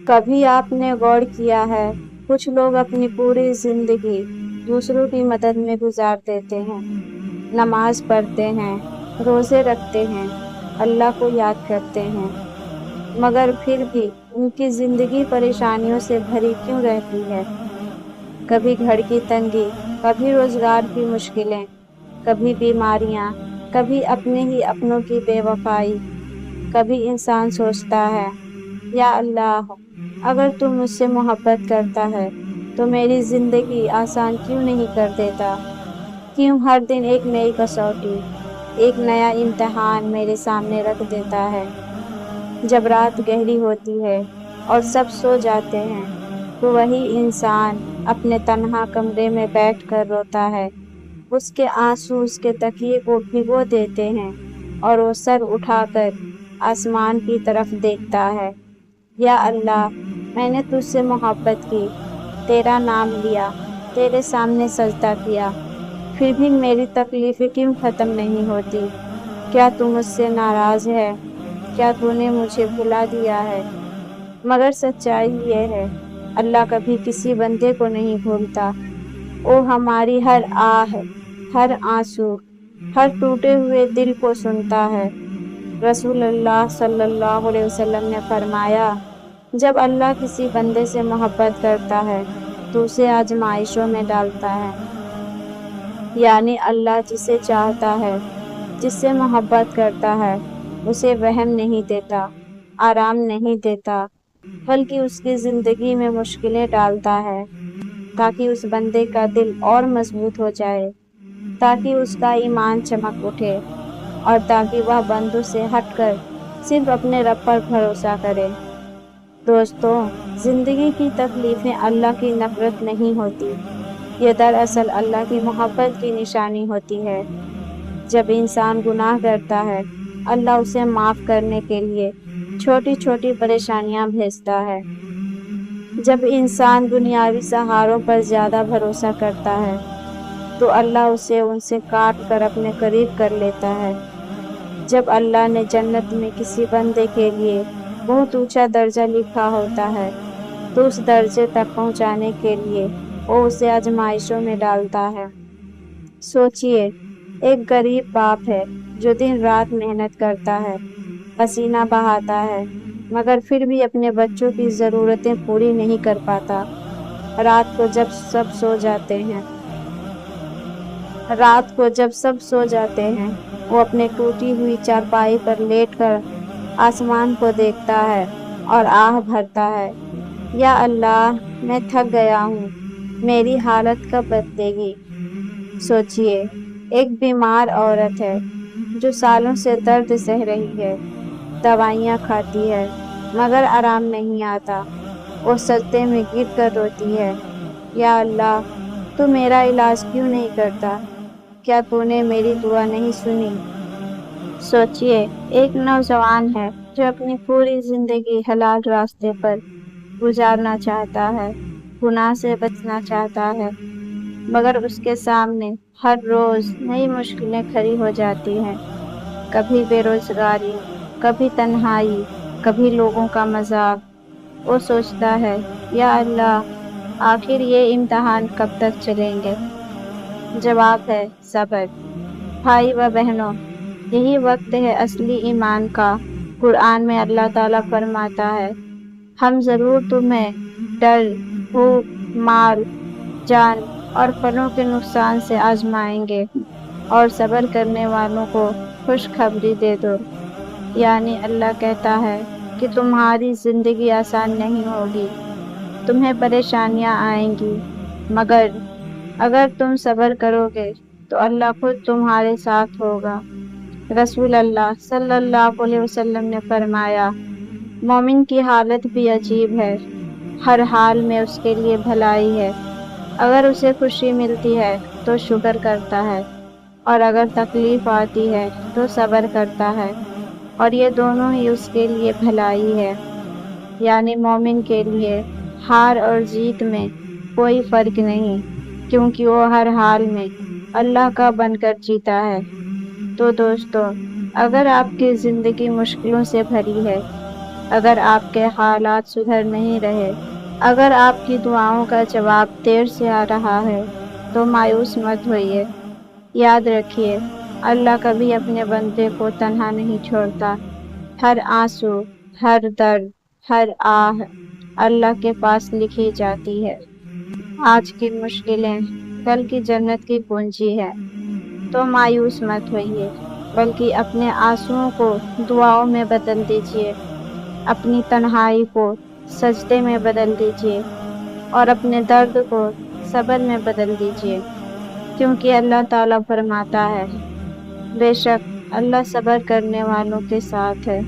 کبھی آپ نے غور کیا ہے کچھ لوگ اپنی پوری زندگی دوسروں کی مدد میں گزار دیتے ہیں، نماز پڑھتے ہیں، روزے رکھتے ہیں، اللہ کو یاد کرتے ہیں، مگر پھر بھی ان کی زندگی پریشانیوں سے بھری کیوں رہتی ہے؟ کبھی گھر کی تنگی، کبھی روزگار کی مشکلیں، کبھی بیماریاں، کبھی اپنے ہی اپنوں کی بے وفائی۔ کبھی انسان سوچتا ہے، یا اللہ، اگر تو مجھ سے محبت کرتا ہے تو میری زندگی آسان کیوں نہیں کر دیتا؟ کیوں ہر دن ایک نئی کسوٹی، ایک نیا امتحان میرے سامنے رکھ دیتا ہے؟ جب رات گہری ہوتی ہے اور سب سو جاتے ہیں تو وہی انسان اپنے تنہا کمرے میں بیٹھ کر روتا ہے۔ اس کے آنسو اس کے تکیے کو بھگو دیتے ہیں اور وہ سر اٹھا کر آسمان کی طرف دیکھتا ہے۔ یا اللہ، میں نے تجھ سے محبت کی، تیرا نام لیا، تیرے سامنے سجدہ کیا، پھر بھی میری تکلیفیں کیوں ختم نہیں ہوتی؟ کیا تو مجھ سے ناراض ہے؟ کیا تو نے مجھے بھلا دیا ہے؟ مگر سچائی یہ ہے، اللہ کبھی کسی بندے کو نہیں بھولتا۔ وہ ہماری ہر آہ، ہر آنسو، ہر ٹوٹے ہوئے دل کو سنتا ہے۔ رسول اللہ صلی اللہ علیہ وسلم نے فرمایا، جب اللہ کسی بندے سے محبت کرتا ہے تو اسے آزمائشوں میں ڈالتا ہے۔ یعنی اللہ جسے چاہتا ہے، جس سے محبت کرتا ہے، اسے وہم نہیں دیتا، آرام نہیں دیتا، بلکہ اس کی زندگی میں مشکلیں ڈالتا ہے تاکہ اس بندے کا دل اور مضبوط ہو جائے، تاکہ اس کا ایمان چمک اٹھے اور تاکہ وہ بندوں سے ہٹ کر صرف اپنے رب پر بھروسہ کرے۔ دوستو، زندگی کی تکلیفیں اللہ کی نفرت نہیں ہوتی، یہ دراصل اللہ کی محبت کی نشانی ہوتی ہے۔ جب انسان گناہ کرتا ہے، اللہ اسے معاف کرنے کے لیے چھوٹی چھوٹی پریشانیاں بھیجتا ہے۔ جب انسان دنیاوی سہاروں پر زیادہ بھروسہ کرتا ہے تو اللہ اسے ان سے کاٹ کر اپنے قریب کر لیتا ہے۔ جب اللہ نے جنت میں کسی بندے کے لیے بہت اونچا درجہ لکھا ہوتا ہے تو اس درجے تک پہنچانے کے لیے وہ اسے آزمائشوں میں ڈالتا ہے۔ سوچئے، ایک غریب باپ ہے جو دن رات محنت کرتا ہے، پسینہ بہاتا ہے، مگر پھر بھی اپنے بچوں کی ضرورتیں پوری نہیں کر پاتا۔ رات کو جب سب سو جاتے ہیں وہ اپنے ٹوٹی ہوئی چارپائی پر لیٹ کر آسمان کو دیکھتا ہے اور آہ بھرتا ہے، یا اللہ، میں تھک گیا ہوں، میری حالت کب بدلے گی؟ سوچئے، ایک بیمار عورت ہے جو سالوں سے درد سہ رہی ہے، دوائیاں کھاتی ہے، مگر آرام نہیں آتا۔ وہ سجدے میں گر کر روتی ہے، یا اللہ، تو میرا علاج کیوں نہیں کرتا؟ کیا تو نے میری دعا نہیں سنی؟ سوچئے، ایک نوجوان ہے جو اپنی پوری زندگی حلال راستے پر گزارنا چاہتا ہے، گناہ سے بچنا چاہتا ہے، مگر اس کے سامنے ہر روز نئی مشکلیں کھڑی ہو جاتی ہیں۔ کبھی بے روزگاری، کبھی تنہائی، کبھی لوگوں کا مذاق۔ وہ سوچتا ہے، یا اللہ، آخر یہ امتحان کب تک چلیں گے؟ جواب ہے صبر۔ بھائی و بہنوں، یہی وقت ہے اصلی ایمان کا۔ قرآن میں اللہ تعالیٰ فرماتا ہے، ہم ضرور تمہیں ڈر، بھوک، مال، جان اور پھلوں کے نقصان سے آزمائیں گے اور صبر کرنے والوں کو خوشخبری دے دو۔ یعنی اللہ کہتا ہے کہ تمہاری زندگی آسان نہیں ہوگی، تمہیں پریشانیاں آئیں گی، مگر اگر تم صبر کرو گے تو اللہ خود تمہارے ساتھ ہوگا۔ رسول اللہ صلی اللہ علیہ وسلم نے فرمایا، مومن کی حالت بھی عجیب ہے، ہر حال میں اس کے لیے بھلائی ہے۔ اگر اسے خوشی ملتی ہے تو شکر کرتا ہے، اور اگر تکلیف آتی ہے تو صبر کرتا ہے، اور یہ دونوں ہی اس کے لیے بھلائی ہے۔ یعنی مومن کے لیے ہار اور جیت میں کوئی فرق نہیں، کیونکہ وہ ہر حال میں اللہ کا بن کر جیتا ہے۔ تو دوستو، اگر آپ کی زندگی مشکلوں سے بھری ہے، اگر آپ کے حالات سدھر نہیں رہے، اگر آپ کی دعاؤں کا جواب دیر سے آ رہا ہے تو مایوس مت ہوئیے۔ یاد رکھیے، اللہ کبھی اپنے بندے کو تنہا نہیں چھوڑتا۔ ہر آنسو، ہر درد، ہر آہ اللہ کے پاس لکھی جاتی ہے۔ آج کی مشکلیں کل کی جنت کی کنجی ہے، تو مایوس مت ہوئیے، بلکہ اپنے آنسوؤں کو دعاؤں میں بدل دیجیے، اپنی تنہائی کو سجدے میں بدل دیجیے اور اپنے درد کو صبر میں بدل دیجیے، کیونکہ اللہ تعالیٰ فرماتا ہے، بے شک اللہ صبر کرنے والوں کے ساتھ ہے۔